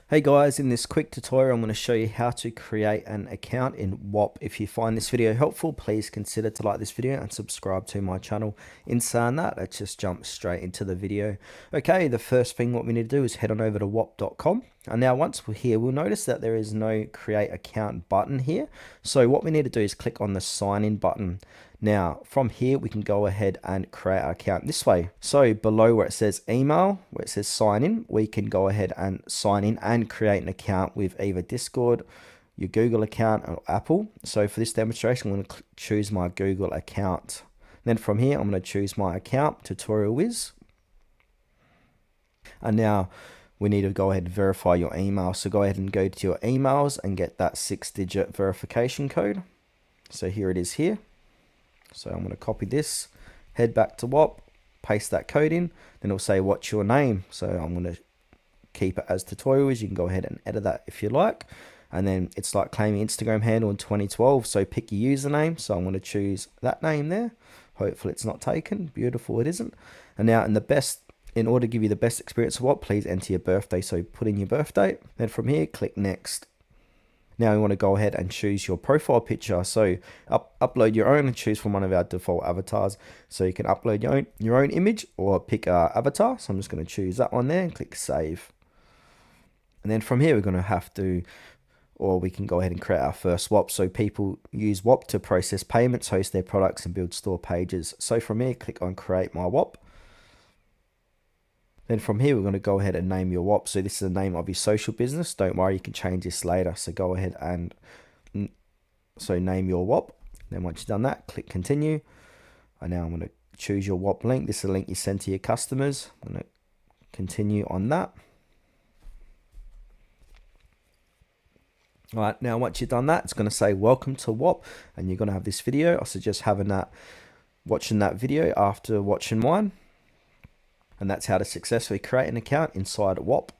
Hey guys, in this quick tutorial I'm going to show you how to create an account in Whop. If you find this video helpful, please consider to like this video and subscribe to my channel. In saying that, let's just jump straight into the video. Okay, the first thing what we need to do is head on over to whop.com. And now once we're here, we'll notice that there is no create account button here. So what we need to do is click on the sign in button. Now, from here, we can go ahead and create our account this way. So below where it says email, where it says sign in, we can go ahead and sign in and create an account with either Discord, your Google account, or Apple. So for this demonstration, I'm going to choose my Google account. Then from here, I'm going to choose my account, Tutorial Wiz. And now we need to go ahead and verify your email. So go ahead and go to your emails and get that 6-digit verification code. So here it is here. So I'm going to copy this, head back to Whop, paste that code in, then it'll say what's your name. So I'm going to keep it as tutorials. You can go ahead and edit that if you like. And then it's like claiming Instagram handle in 2012. So pick your username. So I'm going to choose that name there. Hopefully it's not taken. Beautiful, it isn't. And now in order to give you the best experience of Whop, please enter your birthday. So put in your birthday. Then from here, click next. Now we want to go ahead and choose your profile picture. So upload your own and choose from one of our default avatars. So you can upload your own image or pick a avatar. So I'm just going to choose that one there and click save. And then from here we're going to have to, or we can go ahead and create our first Whop. So people use Whop to process payments, host their products, and build store pages. So from here, click on create my Whop. Then from here, we're going to go ahead and name your Whop. So this is the name of your social business. Don't worry, you can change this later. So go ahead and name your Whop. Then once you've done that, click continue. And now I'm going to choose your Whop link. This is a link you send to your customers. I'm going to continue on that. All right, now once you've done that, it's going to say welcome to Whop, and you're going to have this video. I suggest watching that video after watching mine. And that's how to successfully create an account inside Whop.